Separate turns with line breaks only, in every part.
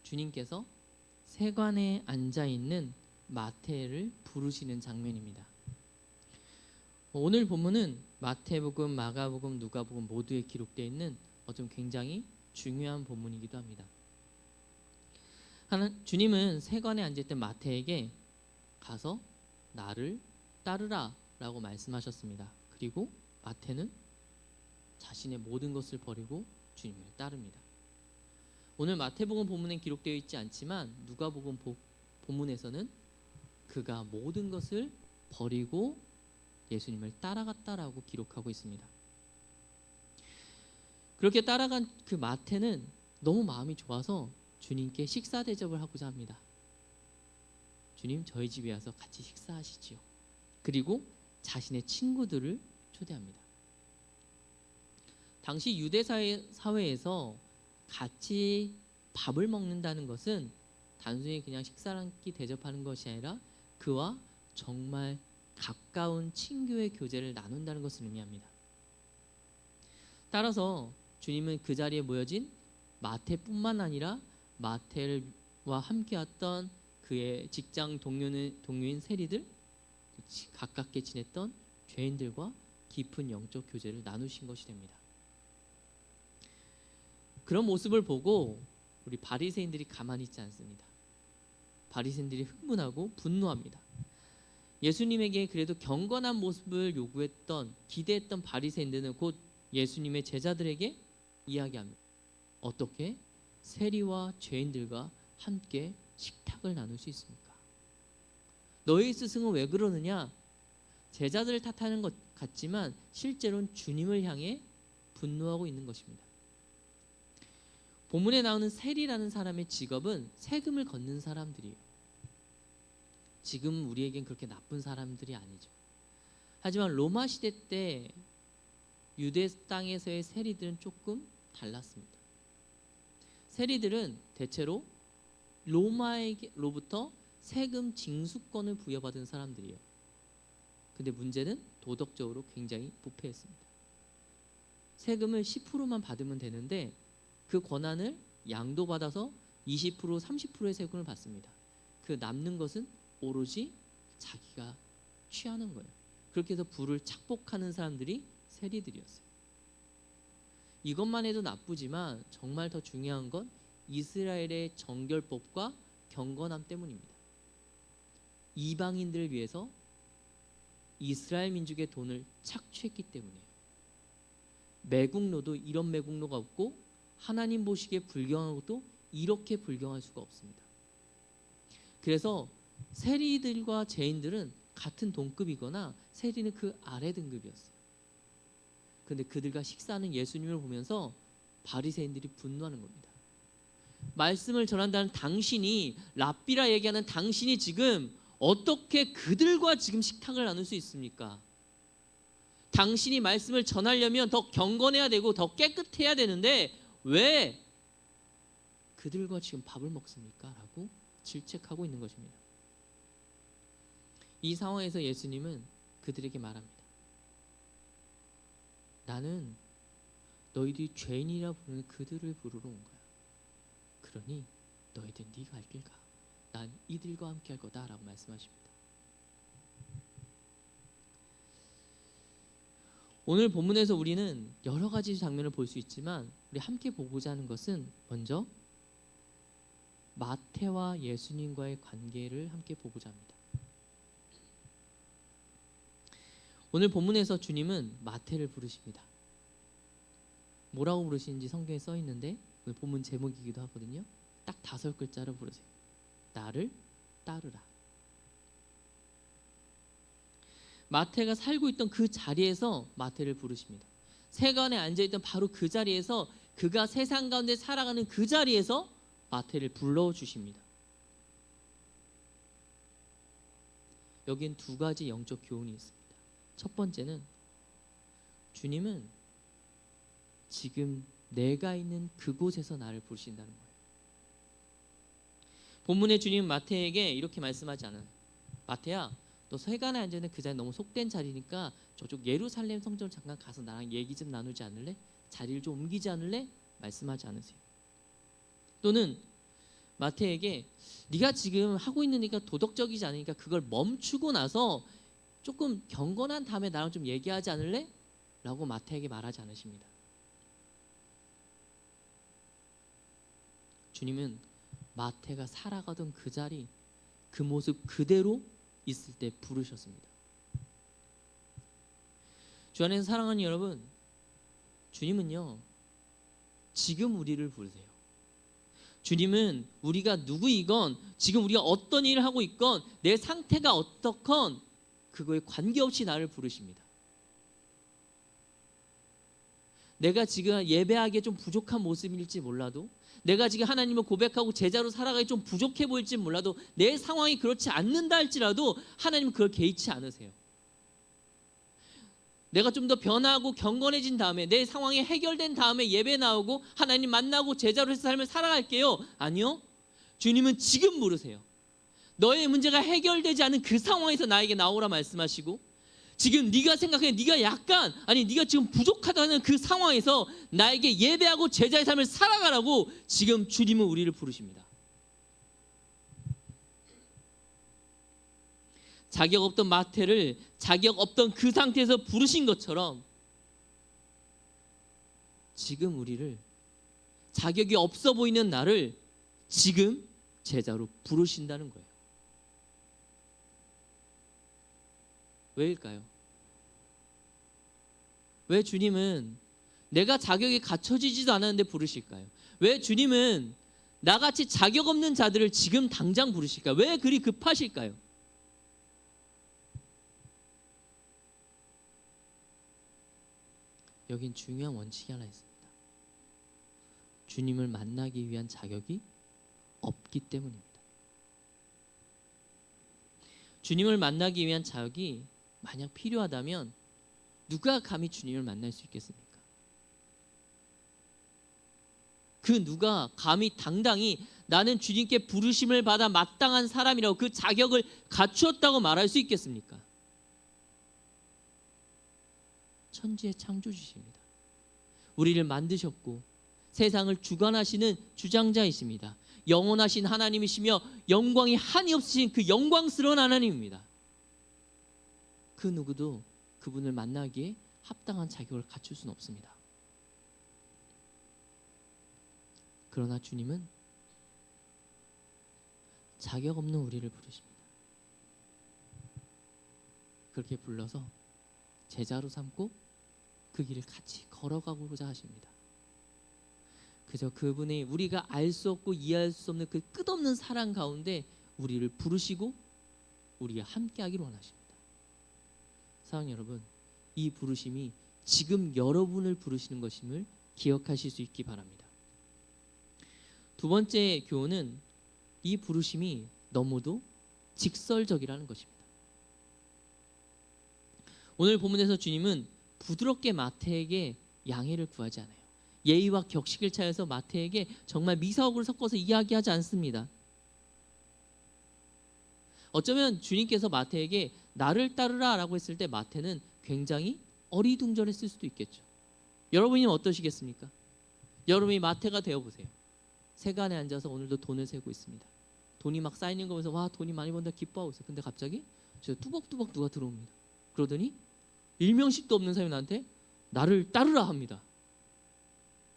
주님께서 세관에 앉아있는 마태를 부르시는 장면입니다. 오늘 본문은 마태복음, 마가복음, 누가복음 모두에 기록되어 있는 좀 굉장히 중요한 본문이기도 합니다. 주님은 세관에 앉아있던 마태에게 가서 나를 따르라 라고 말씀하셨습니다. 그리고 마태는 자신의 모든 것을 버리고 주님을 따릅니다. 오늘 마태복음 본문에 기록되어 있지 않지만 누가복음 본문에서는 그가 모든 것을 버리고 예수님을 따라갔다라고 기록하고 있습니다. 그렇게 따라간 그 마태는 너무 마음이 좋아서 주님께 식사 대접을 하고자 합니다. 주님, 저희 집에 와서 같이 식사하시지요. 그리고 자신의 친구들을 초대합니다. 당시 유대 사회에서 같이 밥을 먹는다는 것은 단순히 그냥 식사를 한 끼 대접하는 것이 아니라 그와 정말 가까운 친교의 교제를 나눈다는 것을 의미합니다. 따라서 주님은 그 자리에 모여진 마태뿐만 아니라 마태와 함께했던 그의 직장 동료인 세리들, 가깝게 지냈던 죄인들과 깊은 영적 교제를 나누신 것이 됩니다. 그런 모습을 보고 우리 바리새인들이 가만히 있지 않습니다. 바리새인들이 흥분하고 분노합니다. 예수님에게 그래도 경건한 모습을 요구했던, 기대했던 바리새인들은 곧 예수님의 제자들에게 이야기합니다. 어떻게 세리와 죄인들과 함께 식탁을 나눌 수 있습니까? 너희 스승은 왜 그러느냐? 제자들을 탓하는 것 같지만 실제로는 주님을 향해 분노하고 있는 것입니다. 본문에 나오는 세리라는 사람의 직업은 세금을 걷는 사람들이에요. 지금 우리에겐 그렇게 나쁜 사람들이 아니죠. 하지만 로마 시대 때 유대 땅에서의 세리들은 조금 달랐습니다. 세리들은 대체로 로마로부터 세금 징수권을 부여받은 사람들이에요. 근데 문제는 도덕적으로 굉장히 부패했습니다. 세금을 10%만 받으면 되는데 그 권한을 양도받아서 20%, 30%의 세금을 받습니다. 그 남는 것은 오로지 자기가 취하는 거예요. 그렇게 해서 부를 착복하는 사람들이 세리들이었어요. 이것만 해도 나쁘지만 정말 더 중요한 건 이스라엘의 정결법과 경건함 때문입니다. 이방인들을 위해서 이스라엘 민족의 돈을 착취했기 때문이에요. 매국노도 이런 매국노가 없고 하나님 보시기에 불경한 것도 이렇게 불경할 수가 없습니다. 그래서 세리들과 죄인들은 같은 동급이거나 세리는 그 아래 등급이었어요. 그런데 그들과 식사하는 예수님을 보면서 바리새인들이 분노하는 겁니다. 말씀을 전한다는 당신이, 랍비라 얘기하는 당신이 지금 어떻게 그들과 지금 식탁을 나눌 수 있습니까? 당신이 말씀을 전하려면 더 경건해야 되고 더 깨끗해야 되는데 왜 그들과 지금 밥을 먹습니까? 라고 질책하고 있는 것입니다. 이 상황에서 예수님은 그들에게 말합니다. 나는 너희들이 죄인이라 부르는 그들을 부르러 온 거야. 그러니 너희들 네가 갈 길 가. 난 이들과 함께 할 거다 라고 말씀하십니다. 오늘 본문에서 우리는 여러 가지 장면을 볼 수 있지만 우리 함께 보고자 하는 것은 먼저 마태와 예수님과의 관계를 함께 보고자 합니다. 오늘 본문에서 주님은 마태를 부르십니다. 뭐라고 부르시는지 성경에 써 있는데 오늘 본문 제목이기도 하거든요. 딱 5글자로 부르세요. 나를 따르라. 마태가 살고 있던 그 자리에서 마태를 부르십니다. 세관에 앉아있던 바로 그 자리에서 그가 세상 가운데 살아가는 그 자리에서 마태를 불러주십니다. 여긴 2가지 영적 교훈이 있습니다. 첫 번째는 주님은 지금 내가 있는 그곳에서 나를 부르신다는 거예요. 본문의 주님은 마태에게 이렇게 말씀하지 않아요. 마태야, 너 세간에 앉아있는 그 자리 너무 속된 자리니까 저쪽 예루살렘 성전 잠깐 가서 나랑 얘기 좀 나누지 않을래? 자리를 좀 옮기지 않을래? 말씀하지 않으세요. 또는 마태에게 네가 지금 하고 있으니까 도덕적이지 않으니까 그걸 멈추고 나서 조금 경건한 다음에 나랑 좀 얘기하지 않을래? 라고 마태에게 말하지 않으십니다. 주님은 마태가 살아가던 그 자리, 그 모습 그대로 있을 때 부르셨습니다. 주 안에서 사랑하는 여러분, 주님은요 지금 우리를 부르세요. 주님은 우리가 누구이건 지금 우리가 어떤 일을 하고 있건 내 상태가 어떻건 그거에 관계없이 나를 부르십니다. 내가 지금 예배하기에 좀 부족한 모습일지 몰라도, 내가 지금 하나님을 고백하고 제자로 살아가기 좀 부족해 보일지 몰라도, 내 상황이 그렇지 않는다 할지라도 하나님은 그걸 개의치 않으세요. 내가 좀 더 변하고 경건해진 다음에, 내 상황이 해결된 다음에 예배 나오고 하나님 만나고 제자로 해서 삶을 살아갈게요. 아니요. 주님은 지금 부르세요. 너의 문제가 해결되지 않은 그 상황에서 나에게 나오라 말씀하시고, 지금 네가 생각해 네가 약간, 아니 네가 지금 부족하다는 그 상황에서 나에게 예배하고 제자의 삶을 살아가라고 지금 주님은 우리를 부르십니다. 자격 없던 마태를 자격 없던 그 상태에서 부르신 것처럼 지금 우리를, 자격이 없어 보이는 나를 지금 제자로 부르신다는 거예요. 왜일까요? 왜 주님은 내가 자격이 갖춰지지도 않았는데 부르실까요? 왜 주님은 나같이 자격 없는 자들을 지금 당장 부르실까요? 왜 그리 급하실까요? 여긴 중요한 원칙이 하나 있습니다. 주님을 만나기 위한 자격이 없기 때문입니다. 주님을 만나기 위한 자격이 만약 필요하다면 누가 감히 주님을 만날 수 있겠습니까? 그 누가 감히 당당히 나는 주님께 부르심을 받아 마땅한 사람이라고 그 자격을 갖추었다고 말할 수 있겠습니까? 천지의 창조주십니다. 우리를 만드셨고 세상을 주관하시는 주장자이십니다. 영원하신 하나님이시며 영광이 한이 없으신 그 영광스러운 하나님입니다. 그 누구도 그분을 만나기에 합당한 자격을 갖출 수는 없습니다. 그러나 주님은 자격 없는 우리를 부르십니다. 그렇게 불러서 제자로 삼고 그 길을 같이 걸어가고자 하십니다. 그저 그분의 우리가 알 수 없고 이해할 수 없는 그 끝없는 사랑 가운데 우리를 부르시고 우리와 함께하기를 원하십니다. 사랑하는 여러분, 이 부르심이 지금 여러분을 부르시는 것임을 기억하실 수 있기 바랍니다. 두 번째 교훈은 이 부르심이 너무도 직설적이라는 것입니다. 오늘 본문에서 주님은 부드럽게 마태에게 양해를 구하지 않아요. 예의와 격식을 차려서 마태에게 정말 미사옥을 섞어서 이야기하지 않습니다. 어쩌면 주님께서 마태에게 나를 따르라 라고 했을 때 마태는 굉장히 어리둥절했을 수도 있겠죠. 여러분이 어떠시겠습니까? 여러분이 마태가 되어보세요. 세간에 앉아서 오늘도 돈을 세고 있습니다. 돈이 막 쌓이는 거 보면서 와 돈이 많이 번다 기뻐하고 있어요. 근데 갑자기 저 뚜벅뚜벅 누가 들어옵니다. 그러더니 일명식도 없는 사람이 나한테 나를 따르라 합니다.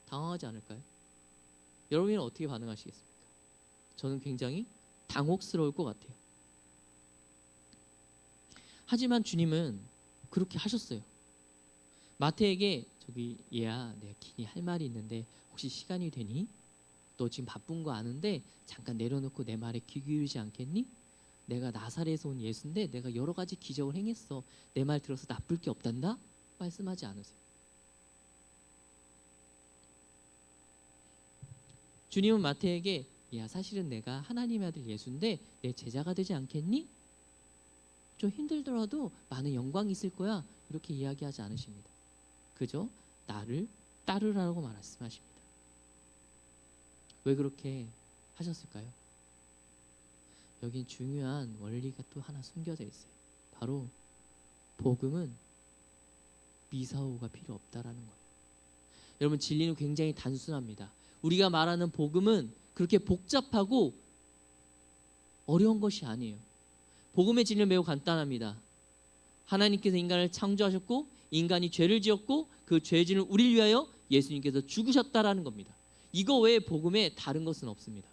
당황하지 않을까요? 여러분은 어떻게 반응하시겠습니까? 저는 굉장히 당혹스러울 것 같아요. 하지만 주님은 그렇게 하셨어요. 마태에게 저기 얘야 내가 긴히 할 말이 있는데 혹시 시간이 되니? 너 지금 바쁜 거 아는데 잠깐 내려놓고 내 말에 귀 기울이지 않겠니? 내가 나사렛에서 온 예수인데 내가 여러 가지 기적을 행했어. 내 말 들어서 나쁠 게 없단다? 말씀하지 않으세요. 주님은 마태에게 야 사실은 내가 하나님의 아들 예수인데 내 제자가 되지 않겠니? 좀 힘들더라도 많은 영광이 있을 거야. 이렇게 이야기하지 않으십니다. 그저 나를 따르라고 말씀하십니다. 왜 그렇게 하셨을까요? 여긴 중요한 원리가 또 하나 숨겨져 있어요. 바로 복음은 미사오가 필요 없다라는 거예요. 여러분 진리는 굉장히 단순합니다. 우리가 말하는 복음은 그렇게 복잡하고 어려운 것이 아니에요. 복음의 진리는 매우 간단합니다. 하나님께서 인간을 창조하셨고 인간이 죄를 지었고 그 죄진을 우리를 위하여 예수님께서 죽으셨다라는 겁니다. 이거 외에 복음에 다른 것은 없습니다.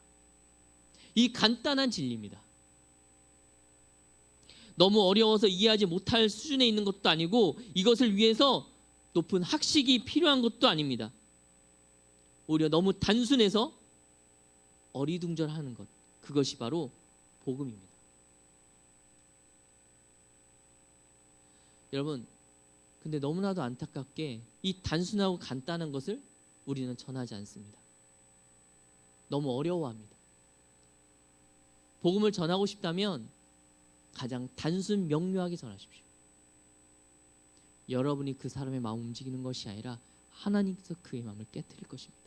이 간단한 진리입니다. 너무 어려워서 이해하지 못할 수준에 있는 것도 아니고 이것을 위해서 높은 학식이 필요한 것도 아닙니다. 오히려 너무 단순해서 어리둥절하는 것, 그것이 바로 복음입니다. 여러분, 근데 너무나도 안타깝게 이 단순하고 간단한 것을 우리는 전하지 않습니다. 너무 어려워합니다. 복음을 전하고 싶다면 가장 단순 명료하게 전하십시오. 여러분이 그 사람의 마음을 움직이는 것이 아니라 하나님께서 그의 마음을 깨트릴 것입니다.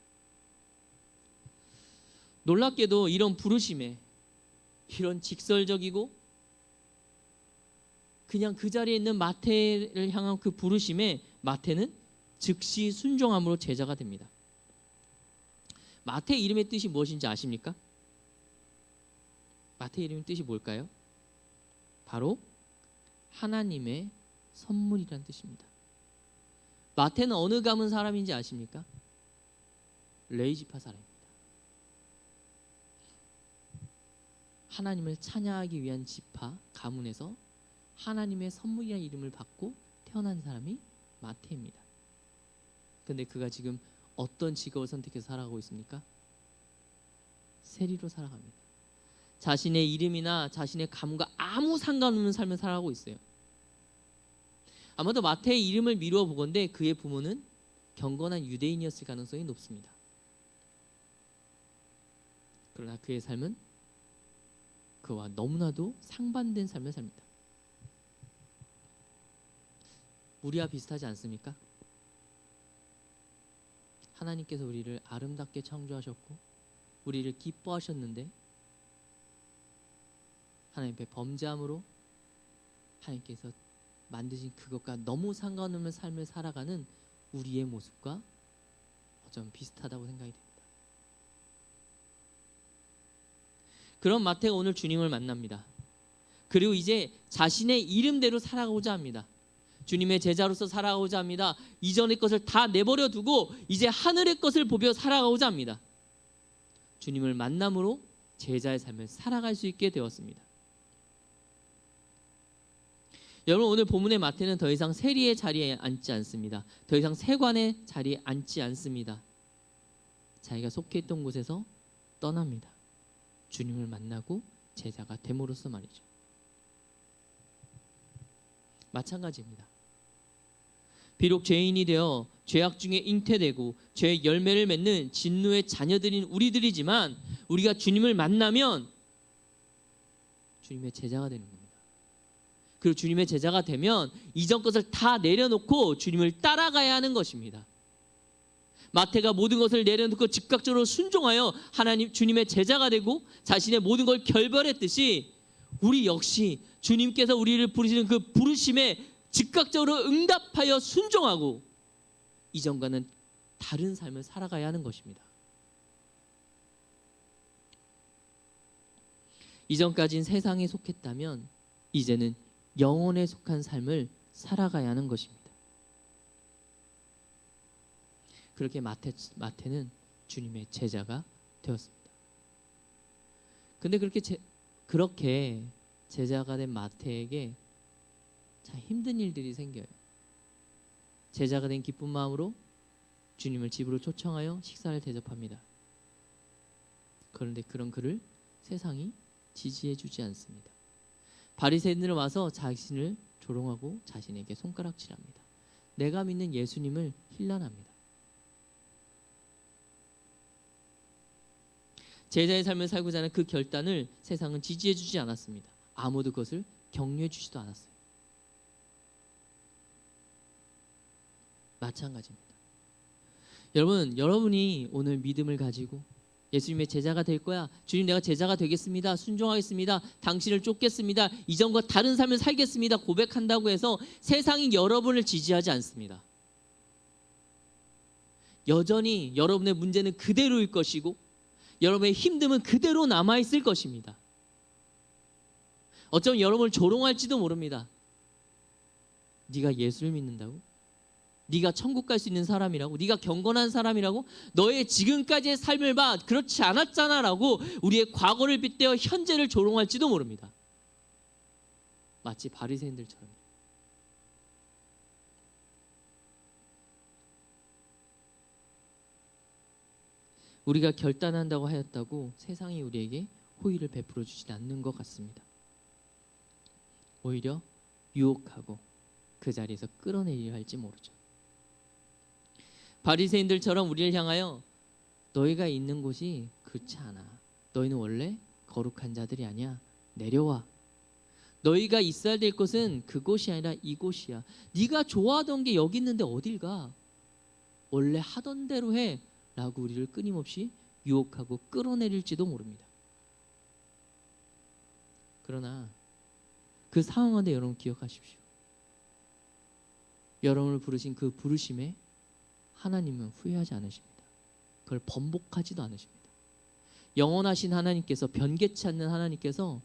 놀랍게도 이런 부르심에, 이런 직설적이고 그냥 그 자리에 있는 마태를 향한 그 부르심에 마태는 즉시 순종함으로 제자가 됩니다. 마태 이름의 뜻이 무엇인지 아십니까? 마태 이름의 뜻이 뭘까요? 바로 하나님의 선물이란 뜻입니다. 마태는 어느 가문 사람인지 아십니까? 레위지파 사람입니다. 하나님을 찬양하기 위한 지파 가문에서 하나님의 선물이라는 이름을 받고 태어난 사람이 마태입니다. 근데 그가 지금 어떤 직업을 선택해서 살아가고 있습니까? 세리로 살아갑니다. 자신의 이름이나 자신의 가문과 아무 상관없는 삶을 살아가고 있어요. 아마도 마태의 이름을 미루어 보건대 그의 부모는 경건한 유대인이었을 가능성이 높습니다. 그러나 그의 삶은 그와 너무나도 상반된 삶을 삽니다. 우리와 비슷하지 않습니까? 하나님께서 우리를 아름답게 창조하셨고 우리를 기뻐하셨는데 하나님 앞에 범죄함으로 하나님께서 만드신 그것과 너무 상관없는 삶을 살아가는 우리의 모습과 어쩌면 비슷하다고 생각이 됩니다. 그런 마태가 오늘 주님을 만납니다. 그리고 이제 자신의 이름대로 살아가고자 합니다. 주님의 제자로서 살아가고자 합니다. 이전의 것을 다 내버려 두고 이제 하늘의 것을 보며 살아가고자 합니다. 주님을 만남으로 제자의 삶을 살아갈 수 있게 되었습니다. 여러분, 오늘 본문의 마태는 더 이상 세리의 자리에 앉지 않습니다. 더 이상 세관의 자리에 앉지 않습니다. 자기가 속해 있던 곳에서 떠납니다. 주님을 만나고 제자가 됨으로써 말이죠. 마찬가지입니다. 비록 죄인이 되어 죄악 중에 잉태되고 죄의 열매를 맺는 진노의 자녀들인 우리들이지만 우리가 주님을 만나면 주님의 제자가 되는 겁니다. 그리고 주님의 제자가 되면 이전 것을 다 내려놓고 주님을 따라가야 하는 것입니다. 마태가 모든 것을 내려놓고 즉각적으로 순종하여 하나님 주님의 제자가 되고 자신의 모든 걸 결별했듯이 우리 역시 주님께서 우리를 부르시는 그 부르심에 즉각적으로 응답하여 순종하고 이전과는 다른 삶을 살아가야 하는 것입니다. 이전까지는 세상에 속했다면 이제는 영혼에 속한 삶을 살아가야 하는 것입니다. 그렇게 마태는 주님의 제자가 되었습니다. 근데 그렇게 제자가 된 마태에게 참 힘든 일들이 생겨요. 제자가 된 기쁜 마음으로 주님을 집으로 초청하여 식사를 대접합니다. 그런데 그런 그를 세상이 지지해 주지 않습니다. 바리새인들은 와서 자신을 조롱하고 자신에게 손가락질합니다. 내가 믿는 예수님을 힐난합니다. 제자의 삶을 살고자 하는 그 결단을 세상은 지지해 주지 않았습니다. 아무도 그것을 격려해 주지도 않았어요. 마찬가지입니다. 여러분이 오늘 믿음을 가지고 예수님의 제자가 될 거야. 주님, 내가 제자가 되겠습니다. 순종하겠습니다. 당신을 쫓겠습니다. 이전과 다른 삶을 살겠습니다. 고백한다고 해서 세상이 여러분을 지지하지 않습니다. 여전히 여러분의 문제는 그대로일 것이고 여러분의 힘듦은 그대로 남아있을 것입니다. 어쩌면 여러분을 조롱할지도 모릅니다. 네가 예수를 믿는다고? 네가 천국 갈 수 있는 사람이라고? 네가 경건한 사람이라고? 너의 지금까지의 삶을 봐, 그렇지 않았잖아 라고 우리의 과거를 빗대어 현재를 조롱할지도 모릅니다. 마치 바리새인들처럼. 우리가 결단한다고 하였다고 세상이 우리에게 호의를 베풀어 주지 않는 것 같습니다. 오히려 유혹하고 그 자리에서 끌어내리려 할지 모르죠. 바리새인들처럼 우리를 향하여 너희가 있는 곳이 그렇지 않아. 너희는 원래 거룩한 자들이 아니야. 내려와. 너희가 있어야 될 곳은 그곳이 아니라 이곳이야. 네가 좋아하던 게 여기 있는데 어딜 가? 원래 하던 대로 해 라고 우리를 끊임없이 유혹하고 끌어내릴지도 모릅니다. 그러나 그 상황 안에 여러분 기억하십시오. 여러분을 부르신 그 부르심에 하나님은 후회하지 않으십니다. 그걸 번복하지도 않으십니다. 영원하신 하나님께서, 변개치 않는 하나님께서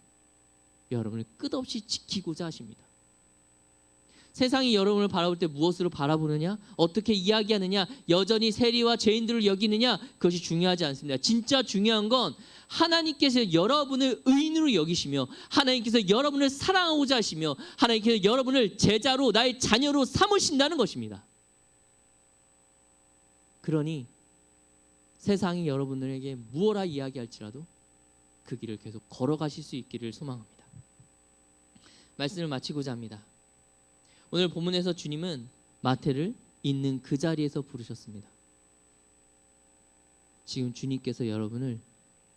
여러분을 끝없이 지키고자 하십니다. 세상이 여러분을 바라볼 때 무엇으로 바라보느냐, 어떻게 이야기하느냐, 여전히 세리와 죄인들을 여기느냐, 그것이 중요하지 않습니다. 진짜 중요한 건 하나님께서 여러분을 의인으로 여기시며, 하나님께서 여러분을 사랑하고자 하시며, 하나님께서 여러분을 제자로, 나의 자녀로 삼으신다는 것입니다. 그러니 세상이 여러분들에게 무엇라 이야기할지라도 그 길을 계속 걸어가실 수 있기를 소망합니다. 말씀을 마치고자 합니다. 오늘 본문에서 주님은 마태를 있는 그 자리에서 부르셨습니다. 지금 주님께서 여러분을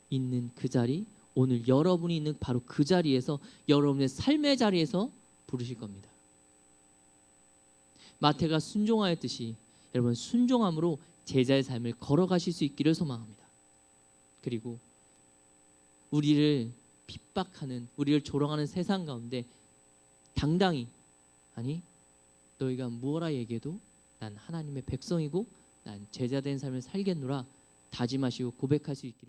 있는 그 자리, 오늘 여러분이 있는 바로 그 자리에서, 여러분의 삶의 자리에서 부르실 겁니다. 마태가 순종하였듯이 여러분 순종함으로 제자의 삶을 걸어가실 수 있기를 소망합니다. 그리고 우리를 핍박하는, 우리를 조롱하는 세상 가운데 당당히, 아니 너희가 무엇라 얘기해도 난 하나님의 백성이고 난 제자된 삶을 살겠노라 다짐하시고 고백할 수 있기를